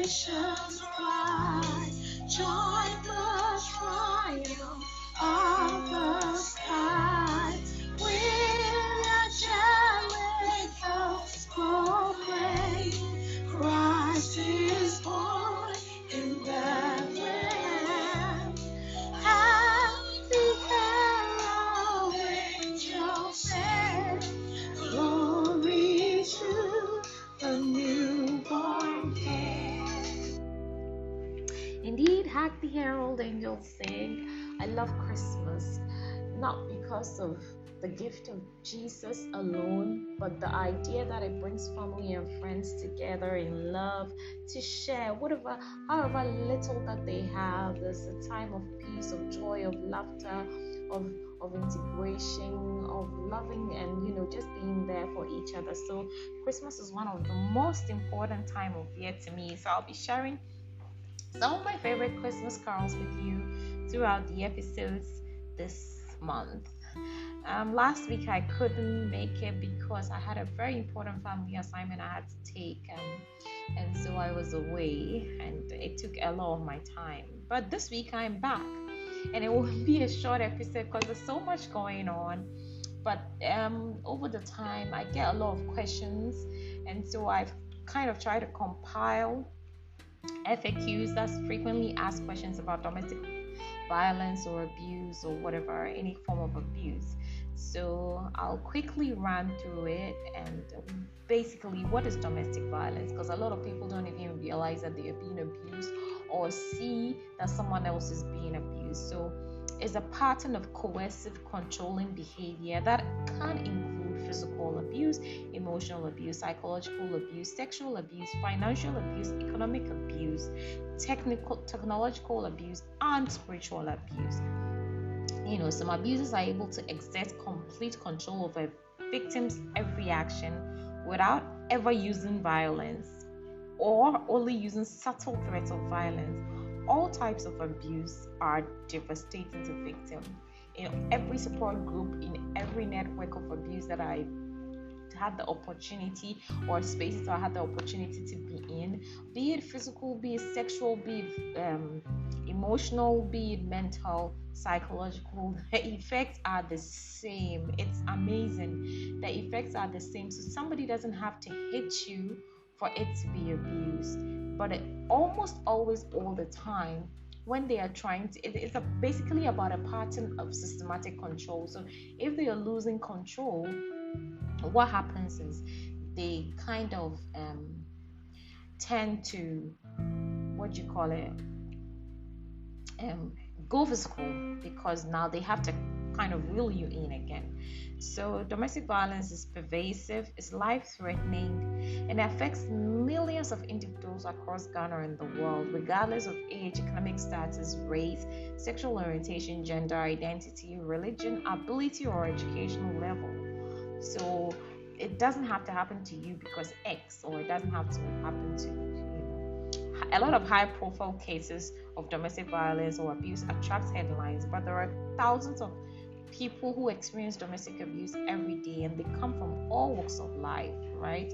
nations cry, join the triumph of the sky. With angelic proclaim, Christ is born in Bethlehem. And the herald angels sing, glory to the newborn King. Indeed, hark the herald angels sing. I love Christmas, not because of the gift of Jesus alone, but the idea that it brings family and friends together in love to share whatever, however little that they have. There's a time of peace, of joy, of laughter, of integration, of loving, and just being there for each other. So Christmas is one of the most important time of year to me. So I'll be sharing some of my favorite Christmas carols with you throughout the episodes this month. Last week I couldn't make it because I had a very important family assignment I had to take, and so I was away, and it took a lot of my time. But this week I'm back, and it will be a short episode because there's so much going on. But over the time I get a lot of questions, and so I've kind of tried to compile FAQs, that's frequently asked questions about domestic violence or abuse or whatever, any form of abuse. So I'll quickly run through it, and basically, what is domestic violence? Because a lot of people don't even realize that they are being abused or see that someone else is being abused. So it's a pattern of coercive, controlling behavior that can include physical abuse, emotional abuse, psychological abuse, sexual abuse, financial abuse, economic abuse, technological abuse, and spiritual abuse. Some abusers are able to exert complete control over a victim's every action without ever using violence or only using subtle threats of violence. All types of abuse are devastating to victims. In every support group, in every network of abuse that I had the opportunity, or spaces I had the opportunity to be in, be it physical, be it sexual, be it emotional, be it mental, psychological, the effects are the same. It's amazing. The effects are the same. So somebody doesn't have to hit you for it to be abused, but it almost always, all the time, when they are trying to, it's basically about a pattern of systematic control. So if they are losing control, what happens is they kind of tend to, go physical, because now they have to kind of reel you in again. So domestic violence is pervasive, it's life-threatening, and affects millions of individuals across Ghana and the world, regardless of age, economic status, race, sexual orientation, gender identity, religion, ability, or educational level. So it doesn't have to happen to you because X, or it doesn't have to happen to a lot of high-profile cases of domestic violence or abuse attract headlines, but there are thousands of people who experience domestic abuse every day, and they come from all walks of life, right?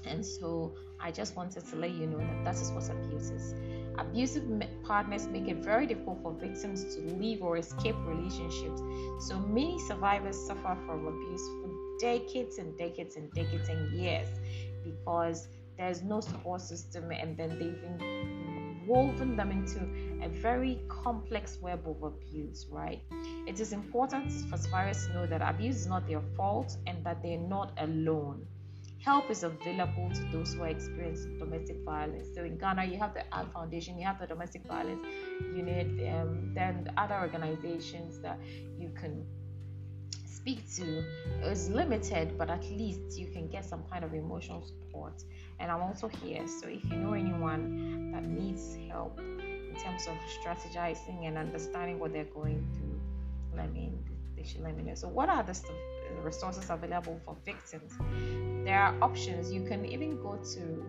And so I just wanted to let you know that is what abuse is. Abusive partners make it very difficult for victims to leave or escape relationships. So many survivors suffer from abuse for decades and decades and decades and years, because there's no support system, and then they've woven them into a very complex web of abuse, right? It is important for survivors to know that abuse is not their fault and that they're not alone. Help is available to those who are experiencing domestic violence. So in Ghana, you have the AG Foundation, you have the Domestic Violence Unit, then other organizations that you can speak to. It's limited, but at least you can get some kind of emotional support. And I'm also here, so if you know anyone that needs help in terms of strategizing and understanding what they're going through, they should let me know. So what are the resources available for victims? There are options. You can even go to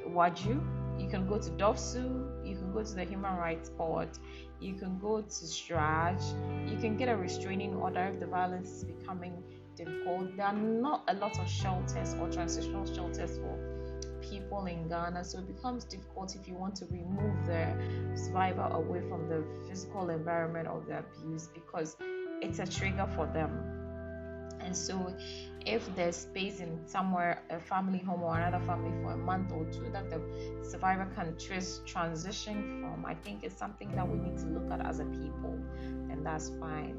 WAJU, you can go to DOVSU, you can go to the Human Rights Board, you can go to STRAJ, you can get a restraining order if the violence is becoming difficult. There are not a lot of shelters or transitional shelters for people in Ghana, so it becomes difficult if you want to remove the survivor away from the physical environment of the abuse, because it's a trigger for them. And so if there's space in somewhere, a family home or another family, for a month or two that the survivor can transition from, I think it's something that we need to look at as a people, and that's fine.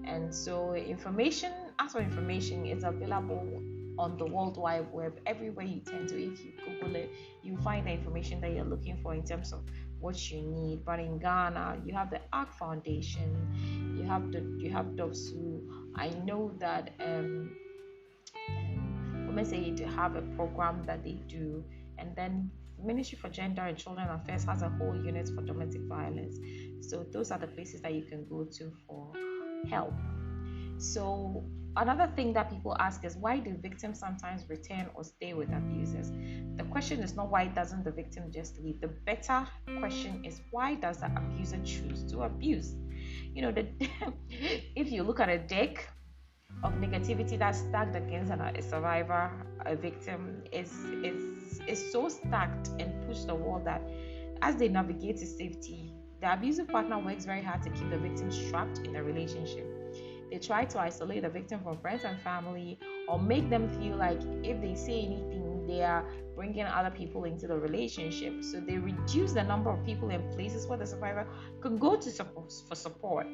And so information, as for information, it's available on the World Wide Web. Everywhere you tend to, if you Google it, you find the information that you're looking for in terms of what you need. But in Ghana, you have the ARC Foundation, you have those who, I know that Women's Aid have a program that they do, and then Ministry for Gender and Children Affairs has a whole unit for domestic violence. So those are the places that you can go to for help. So another thing that people ask is, why do victims sometimes return or stay with abusers? The question is not why doesn't the victim just leave. The better question is, why does the abuser choose to abuse? If you look at a deck of negativity that's stacked against a survivor, a victim, is so stacked and pushed the wall that as they navigate to safety, the abusive partner works very hard to keep the victim trapped in the relationship. They try to isolate the victim from friends and family, or make them feel like if they say anything, they are bringing other people into the relationship. So they reduce the number of people in places where the survivor can go to for support.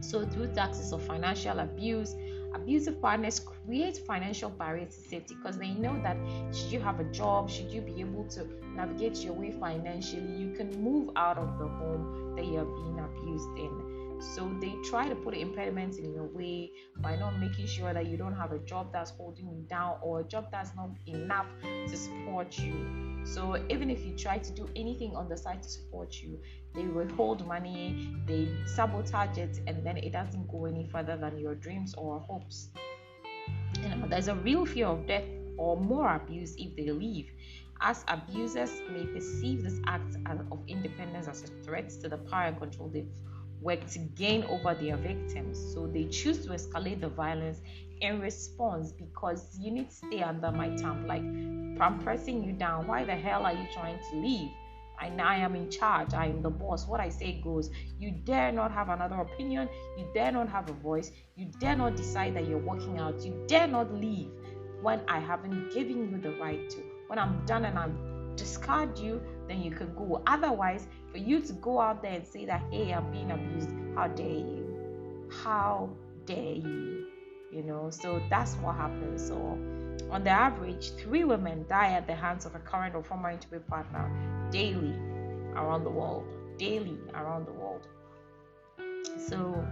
So through tactics of financial abuse, abusive partners create financial barriers to safety, because they know that should you have a job, should you be able to navigate your way financially, you can move out of the home that you're being abused in. So they try to put impediments in your way by not making sure that you don't have a job that's holding you down, or a job that's not enough to support you. So even if you try to do anything on the side to support you, they withhold money, they sabotage it, and then it doesn't go any further than your dreams or hopes. There's a real fear of death or more abuse if they leave, as abusers may perceive this act of independence as a threat to the power and control they've work to gain over their victims. So they choose to escalate the violence in response, because you need to stay under my thumb. Like, I'm pressing you down. Why the hell are you trying to leave? I am in charge. I am the boss. What I say goes. You dare not have another opinion. You dare not have a voice. You dare not decide that you're walking out. You dare not leave when I haven't given you the right to. When I'm done and I'm discard you, then you can go. Otherwise, for you to go out there and say that, hey, I'm being abused, how dare you? How dare you? So that's what happens. So on the average, 3 women die at the hands of a current or former intimate partner daily around the world. So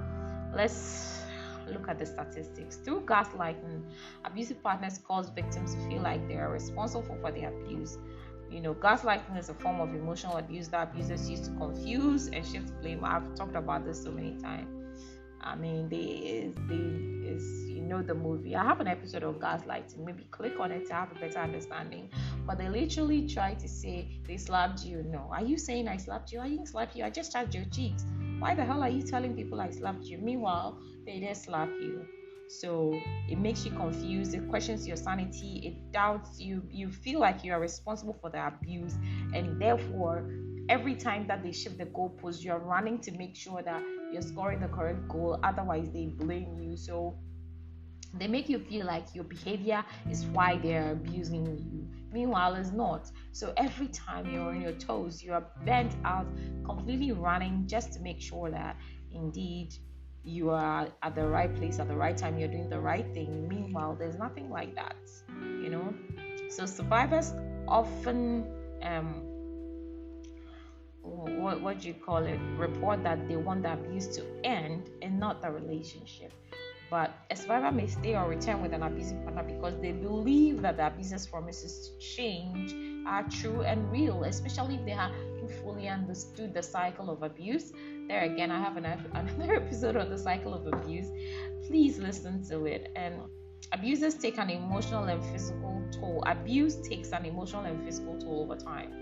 let's look at the statistics. Through gaslighting, abusive partners cause victims to feel like they are responsible for the abuse. Gaslighting is a form of emotional abuse that abusers use to confuse and shift blame. I've talked about this so many times. I mean, the movie. I have an episode of gaslighting. Maybe click on it to have a better understanding. But they literally try to say they slapped you. No, are you saying I slapped you? I didn't slap you. I just tapped your cheeks. Why the hell are you telling people I slapped you? Meanwhile, they did slap you. So it makes you confused, it questions your sanity, it doubts you, you feel like you are responsible for the abuse, and therefore every time that they shift the goalpost, you're running to make sure that you're scoring the correct goal, otherwise they blame you. So they make you feel like your behavior is why they're abusing you. Meanwhile, it's not. So every time you're on your toes, you're bent out, completely running just to make sure that indeed you are at the right place at the right time, you're doing the right thing. Meanwhile, there's nothing like that, So survivors often what do you call it, report that they want the abuse to end and not the relationship. But a survivor may stay or return with an abusive partner because they believe that the abuser's promises to change are true and real, especially if they have fully understood the cycle of abuse. There again, I have another episode on the cycle of abuse. Please listen to it. And abusers take an emotional and physical toll. Abuse takes an emotional and physical toll over time.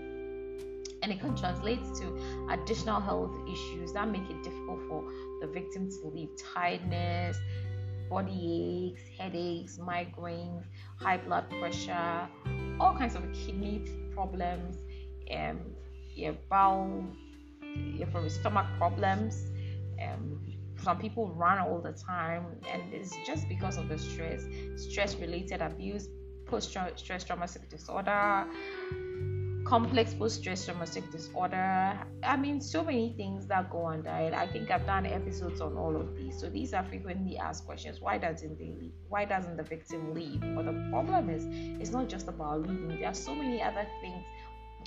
And it can translate to additional health issues that make it difficult for the victim to leave. Tiredness, body aches, headaches, migraines, high blood pressure, all kinds of kidney problems, your bowel, your stomach problems. Some people run all the time, and it's just because of the stress related abuse, post-stress traumatic disorder, complex post-stress traumatic disorder. I mean, so many things that go under it. I think I've done episodes on all of these. So these are frequently asked questions. Why doesn't they leave? Why doesn't the victim leave? But the problem is, it's not just about leaving. There are so many other things.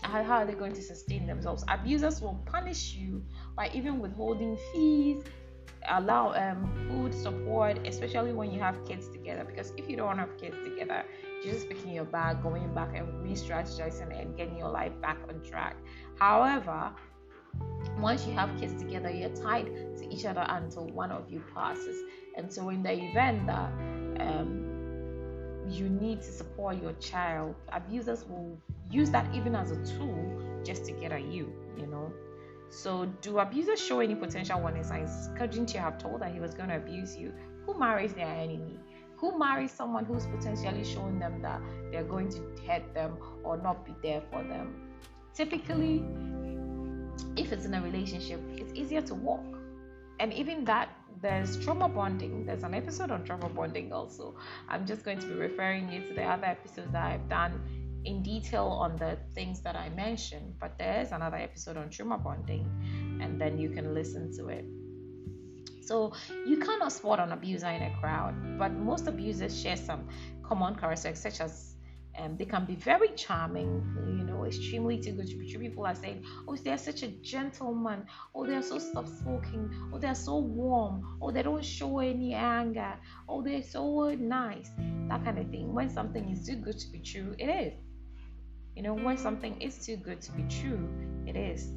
How are they going to sustain themselves? Abusers will punish you by even withholding fees, allow food support, especially when you have kids together. Because if you don't have kids together, you're just picking your bag, going back and re-strategizing and getting your life back on track. However, once you have kids together, you're tied to each other until one of you passes. And so in the event that you need to support your child, abusers will use that even as a tool just to get at you, you know. So do abusers show any potential warning signs? Couldn't you have told that he was going to abuse you? Who marries their enemy? Who marries someone who's potentially showing them that they're going to hurt them or not be there for them? Typically, if it's in a relationship, it's easier to walk. And even that, there's trauma bonding. There's an episode on trauma bonding also. I'm just going to be referring you to the other episodes that I've done in detail on the things that I mentioned, but there's another episode on trauma bonding, and then you can listen to it. So you cannot spot an abuser in a crowd, but most abusers share some common characteristics, such as they can be very charming, you know, extremely too good to be true. People are saying, oh, they're such a gentleman, oh, they're so soft-spoken, oh, they're so warm, oh, they don't show any anger, oh, they're so nice, that kind of thing. When something is too good to be true, it is. You know, when something is too good to be true, it is.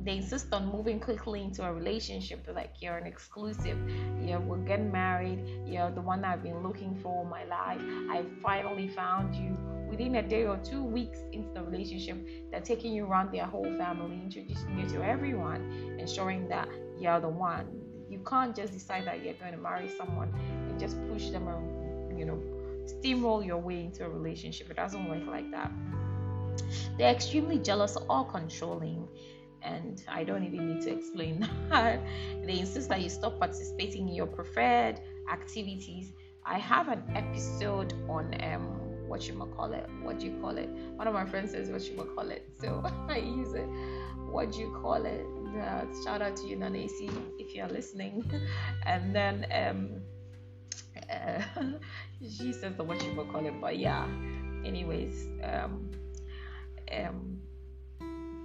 They insist on moving quickly into a relationship, like you're an exclusive. Yeah, we're getting married. You're the one I've been looking for all my life. I finally found you. Within a day or 2 weeks into the relationship, they're taking you around their whole family, introducing you to everyone, ensuring that you're the one. You can't just decide that you're going to marry someone and just push them around, you know, steamroll your way into a relationship. It doesn't work like that. They're extremely jealous or controlling, and I don't even need to explain that. They insist that you stop participating in your preferred activities. I have an episode on what do you call it? One of my friends says what you call it, so I use it. What do you call it? Shout out to you, Nanesi, if you're listening. And then she says the what you call it, but yeah. Anyways,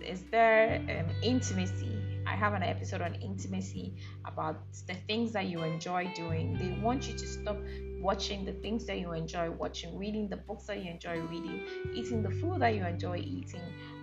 is there intimacy? I have an episode on intimacy, about the things that you enjoy doing. They want you to stop watching the things that you enjoy watching, reading the books that you enjoy reading, eating the food that you enjoy eating,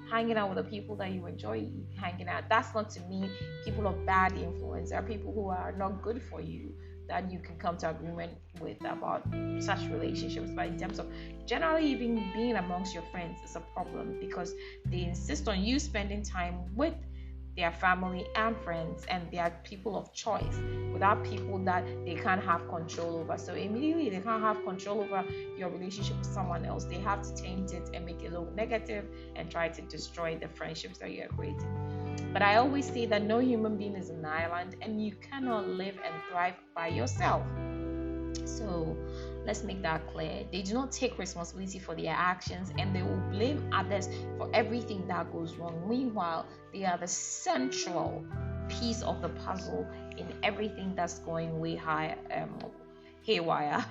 hanging out with the people that you enjoy hanging out. That's not, to me, people of bad influence. There are people who are not good for you that you can come to agreement with about such relationships. But in terms of generally even being amongst your friends is a problem, because they insist on you spending time with their family and friends, and they are people of choice without people that they can't have control over. So immediately they can't have control over your relationship with someone else. They have to taint it and make it look negative and try to destroy the friendships that you are creating. But I always say that no human being is an island, and you cannot live and thrive by yourself. So let's make that clear. They do not take responsibility for their actions, and they will blame others for everything that goes wrong. Meanwhile, they are the central piece of the puzzle in everything that's going way haywire.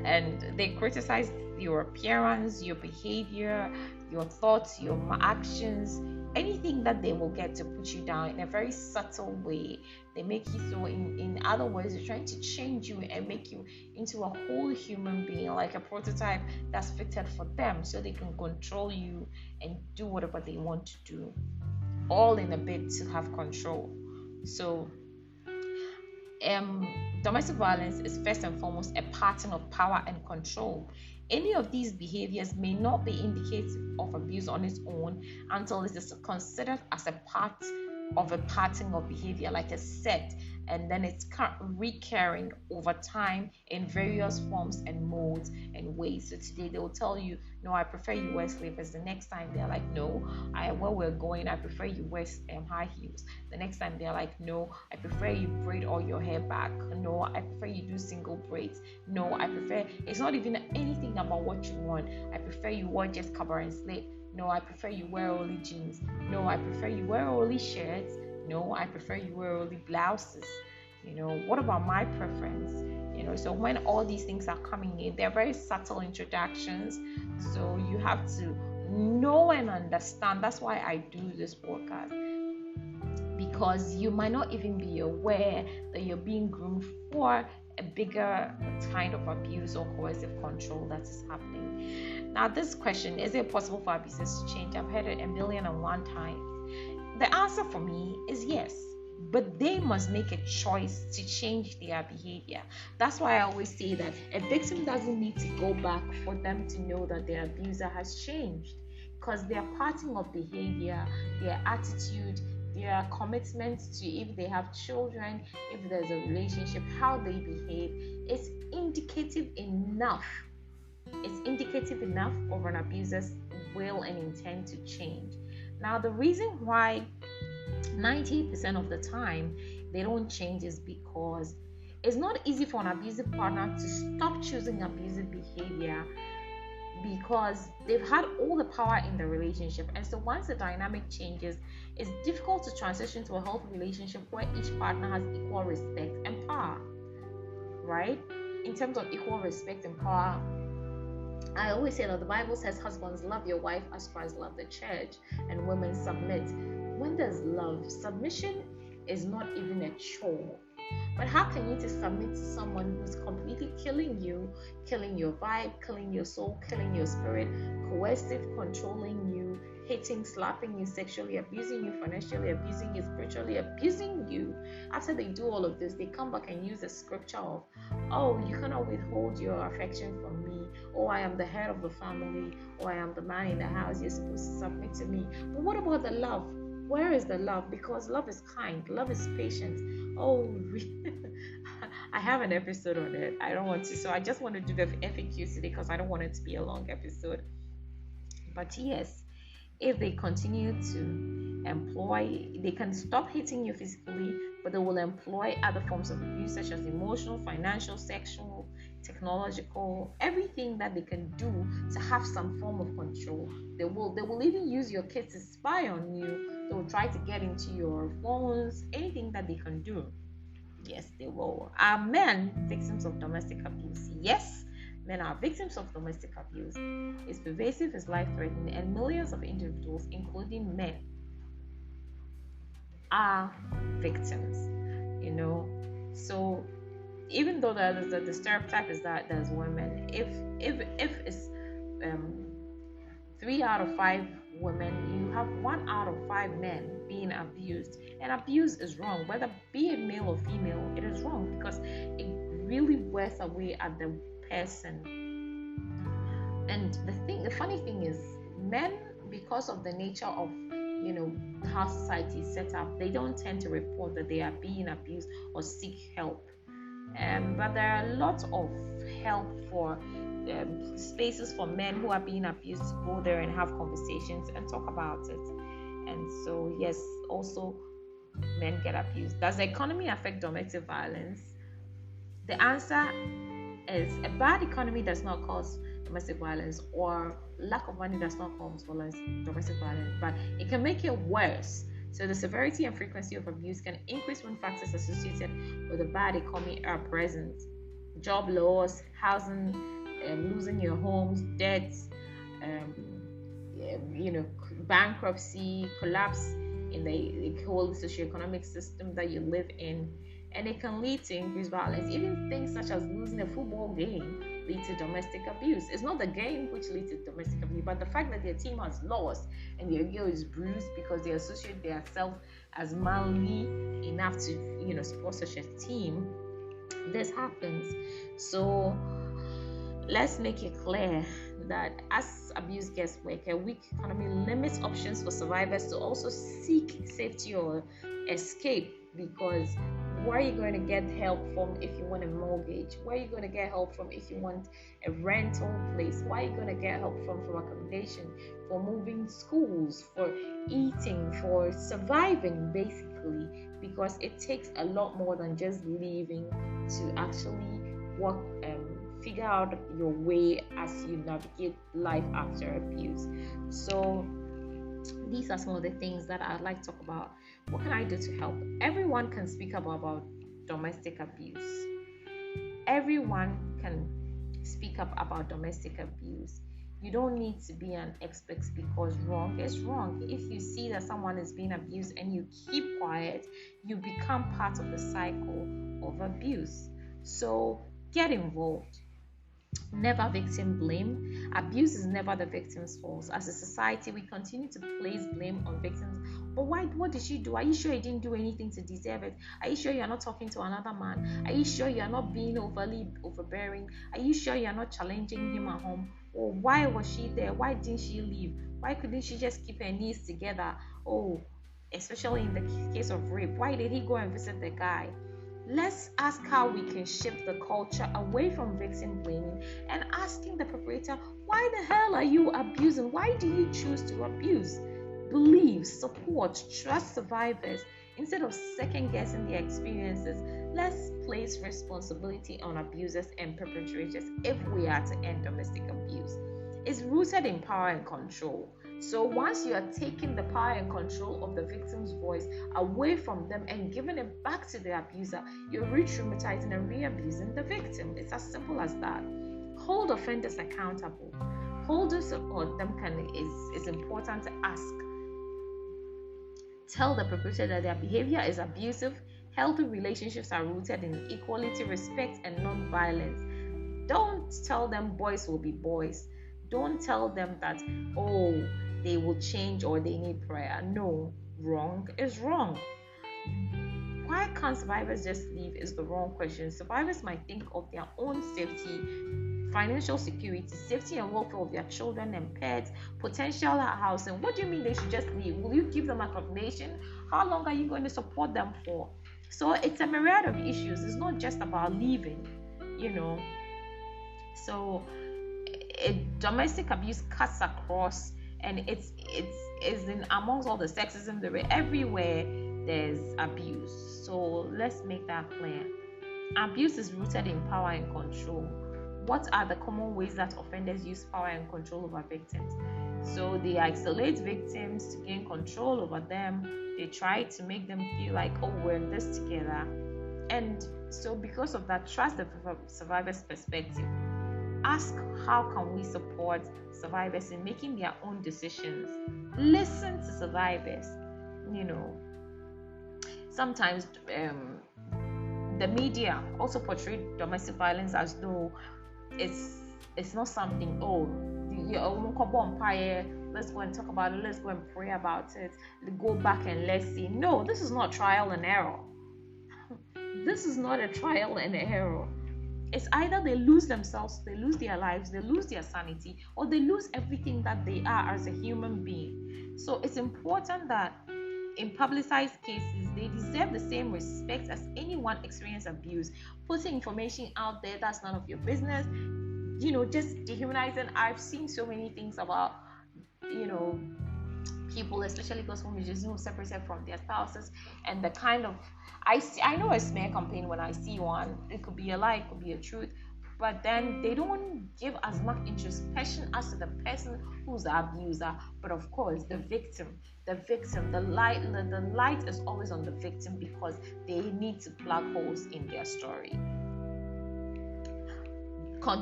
And they criticize your appearance, your behavior, your thoughts, your actions, anything that they will get to put you down in a very subtle way. They make you so, in other words, they're trying to change you and make you into a whole human being, like a prototype that's fitted for them, so they can control you and do whatever they want to do, all in a bid to have control. So domestic violence is first and foremost a pattern of power and control. Any of these behaviors may not be indicative of abuse on its own until it is considered as a part of a pattern of behavior, like a set, and then it's recurring over time in various forms and modes and ways. So today they will tell you, no, I prefer you wear slippers. The next time they're like, no, where we're going, I prefer you wear high heels. The next time they're like, no, I prefer you braid all your hair back. No, I prefer you do single braids. No, I prefer, it's not even anything about what you want. I prefer you wear just cover and slip. No, I prefer you wear only jeans. No, I prefer you wear only shirts. No, I prefer you wear only blouses. What about my preference? So when all these things are coming in, they're very subtle introductions. So you have to know and understand. That's why I do this podcast. Because you might not even be aware that you're being groomed for a bigger kind of abuse or coercive control that is happening. Now, this question, is it possible for abusers to change? I've heard it 1,000,001 times. The answer for me is yes, but they must make a choice to change their behavior. That's why I always say that a victim doesn't need to go back for them to know that their abuser has changed, because their pattern of behavior, their attitude, their commitment to, if they have children, if there's a relationship, how they behave, is indicative enough. It's indicative enough of an abuser's will and intent to change. Now, the reason why 90% of the time they don't change is because it's not easy for an abusive partner to stop choosing abusive behavior, because they've had all the power in the relationship. And so once the dynamic changes, it's difficult to transition to a healthy relationship where each partner has equal respect and power, right? In terms of equal respect and power, I always say that the Bible says, husbands, love your wife as Christ loved the church, and women, submit. When there's love, submission is not even a chore. But how can you just submit to someone who's completely killing you, killing your vibe, killing your soul, killing your spirit, coercive, controlling you, hitting, slapping you, sexually abusing you, financially abusing you, spiritually abusing you? After they do all of this, they come back and use the scripture of, oh, you cannot withhold your affection from me. Oh, I am the head of the family. Oh, I am the man in the house. You're supposed to submit to me. But what about the love? Where is the love? Because love is kind. Love is patient. Oh, I have an episode on it. I don't want to. So I just want to do the FAQ today because I don't want it to be a long episode. But yes, if they continue to employ, they can stop hitting you physically, but they will employ other forms of abuse such as emotional, financial, sexual, technological, everything that they can do to have some form of control. They will even use your kids to spy on you. They will try to get into your phones, anything that they can do. Yes, they will. Are men victims of domestic abuse? Yes, men are victims of domestic abuse. It's pervasive, it's life-threatening, and millions of individuals, including men, are victims. So even though the stereotype is that there's women, if it's 3 out of 5 women, you have 1 out of 5 men being abused. And abuse is wrong, whether be it male or female. It is wrong because it really wears away at the person. And the funny thing is, men, because of the nature of how society is set up, they don't tend to report that they are being abused or seek help. But there are lots of help for spaces for men who are being abused to go there and have conversations and talk about it. And so yes, also men get abused. Does the economy affect domestic violence? The answer is a bad economy does not cause domestic violence, or lack of money does not cause domestic violence, but it can make it worse. So the severity and frequency of abuse can increase when factors associated with a bad economy are present. Job loss, housing, losing your homes, debts, bankruptcy, collapse in the whole socioeconomic system that you live in. And it can lead to increased violence. Even things such as losing a football game lead to domestic abuse. It's not the game which leads to domestic abuse, but the fact that their team has lost and their girl is bruised because they associate themselves as manly enough to, support such a team. This happens. So let's make it clear that as abuse gets worse, a weak economy limits options for survivors to also seek safety or escape, because where are you going to get help from if you want a mortgage? Where are you going to get help from if you want a rental place? Where are you going to get help from accommodation, for moving schools, for eating, for surviving, basically? Because it takes a lot more than just leaving to actually work, figure out your way as you navigate life after abuse. So these are some of the things that I'd like to talk about. What can I do to help? Everyone can speak about domestic abuse. Everyone can speak up about domestic abuse. You don't need to be an expert, because wrong is wrong. If you see that someone is being abused and you keep quiet, you become part of the cycle of abuse. So get involved. Never victim blame. Abuse is never the victim's fault. As a society, we continue to place blame on victims. But why? What did she do? Are you sure you didn't do anything to deserve it? Are you sure you're not talking to another man? Are you sure you're not being overbearing? Are you sure you're not challenging him at home? Or why was she there? Why didn't she leave? Why couldn't she just keep her knees together? Oh, especially in the case of rape, why did he go and visit the guy? Let's ask how we can shift the culture away from victim blaming and asking the perpetrator, why the hell are you abusing? Why do you choose to abuse? Believe, support, trust survivors. Instead of second guessing their experiences, let's place responsibility on abusers and perpetrators if we are to end domestic abuse. It's rooted in power and control. So once you are taking the power and control of the victim's voice away from them and giving it back to the abuser, you're re-traumatizing and re-abusing the victim. It's as simple as that. Hold offenders accountable. Holders or them is important to ask. Tell the perpetrator that their behavior is abusive. Healthy relationships are rooted in equality, respect, and non-violence. Don't tell them boys will be boys. Don't tell them that, oh, they will change or they need prayer. No, wrong is wrong. Why can't survivors just leave is the wrong question. Survivors might think of their own safety, financial security, safety and welfare of their children and pets, potential housing. What do you mean they should just leave? Will you give them accommodation? How long are you going to support them for? So it's a myriad of issues. It's not just about leaving, So domestic abuse cuts across, and it's in amongst all the sexism there. Everywhere there's abuse. So let's make that clear. Abuse is rooted in power and control. What are the common ways that offenders use power and control over victims? So they isolate victims to gain control over them. They try to make them feel like, oh, we're in this together. And so because of that, trust the survivor's perspective. Ask, how can we support survivors in making their own decisions? Listen to survivors. Sometimes the media also portray domestic violence as though it's not something, let's go and talk about it, let's go and pray about it, go back and let's see. No, this is not trial and error. This is not a trial and error. It's either they lose themselves, they lose their lives, they lose their sanity, or they lose everything that they are as a human being. So it's important that in publicized cases, they deserve the same respect as anyone experiencing abuse. Putting information out there that's none of your business, just dehumanizing. I've seen so many things about, people, especially those women just separated from their spouses, and the kind of I know a smear campaign when I see one. It could be a lie, it could be a truth, but then they don't give as much introspection as to the person who's the abuser. But of course, the victim, the light is always on the victim, because they need to plug holes in their story.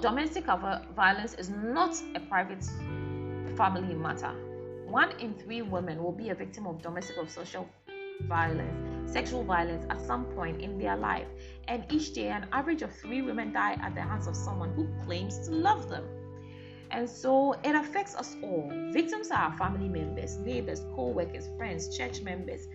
Domestic violence is not a private family matter. 1 in 3 women will be a victim of domestic or sexual violence at some point in their life. And each day, an average of 3 women die at the hands of someone who claims to love them. And so it affects us all. Victims are our family members, neighbors, co-workers, friends, church members.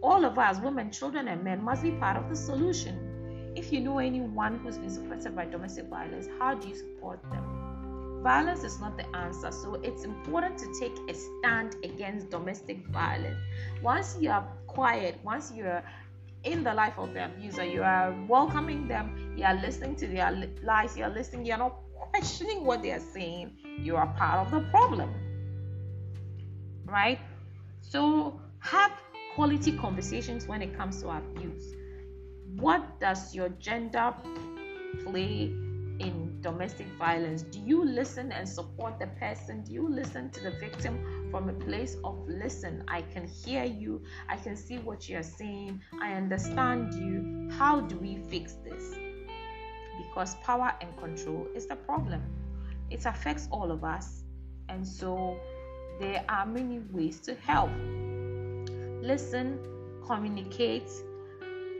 All of us, women, children, and men, must be part of the solution. If you know anyone who's been supported by domestic violence, how do you support them? Violence is not the answer. So it's important to take a stand against domestic violence. Once you are quiet, once you're in the life of the abuser, you are welcoming them, you are listening to their lies, you're listening, you're not questioning what they are saying, you are part of the problem, right? So have quality conversations when it comes to abuse. What does your gender play in domestic violence? Do you listen and support the person? Do you listen to the victim from a place of, listen, I can hear you, I can see what you're saying, I understand you, how do we fix this? Because power and control is the problem. It affects all of us, and so there are many ways to help. Listen, communicate,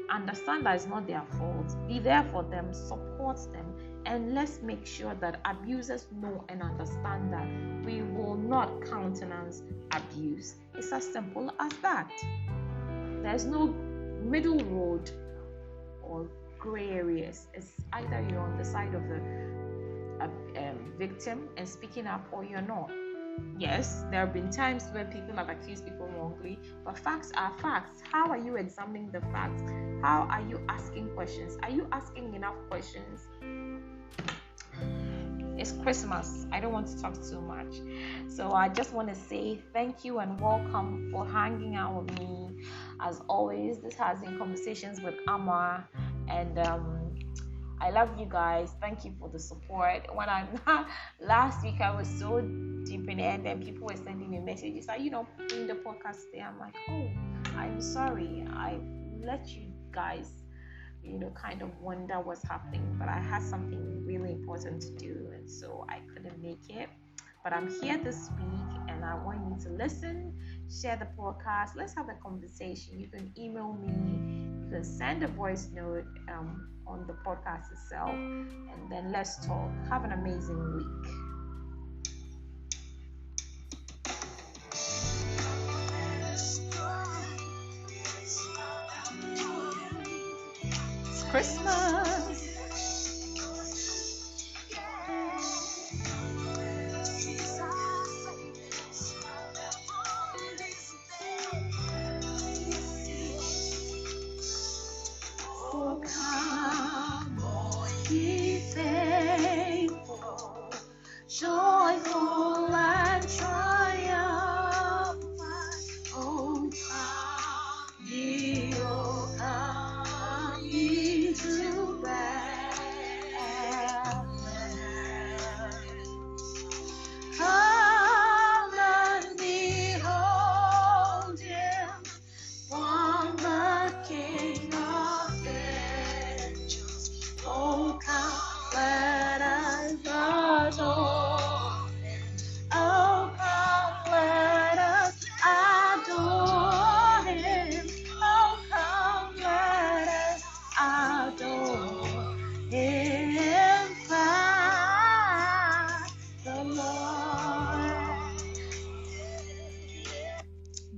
understand that it's not their fault, be there for them, support them, and let's make sure that abusers know and understand that we will not countenance abuse. It's as simple as that. There's no middle road or gray areas. It's either you're on the side of the victim and speaking up, or you're not. Yes, there have been times where people have accused people wrongly, but facts are facts. How are you examining the facts? How are you asking questions? Are you asking enough questions? It's Christmas. I don't want to talk too much. So I just want to say thank you and welcome for hanging out with me. As always, this has been Conversations with Amma, and I love you guys. Thank you for the support. When last week I was so deep in it, and people were sending me messages like, doing the podcast today. I'm like, oh, I'm sorry. I let you guys, kind of wonder what's happening, but I had something really important to do, and so I couldn't make it. But I'm here this week, and I want you to listen, share the podcast. Let's have a conversation. You can email me, you can send a voice note on the podcast itself, and then let's talk. Have an amazing week. It's Christmas. Joyful and triumphant, oh come ye, to Bethlehem. Come and behold him, born the King of angels. Oh come, let us adore.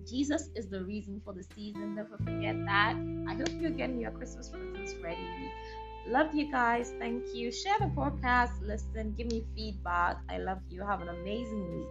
Jesus is the reason for the season. Never forget that. I hope you're getting your Christmas presents ready. Love you guys. Thank you. Share the podcast. Listen. Give me feedback. I love you. Have an amazing week.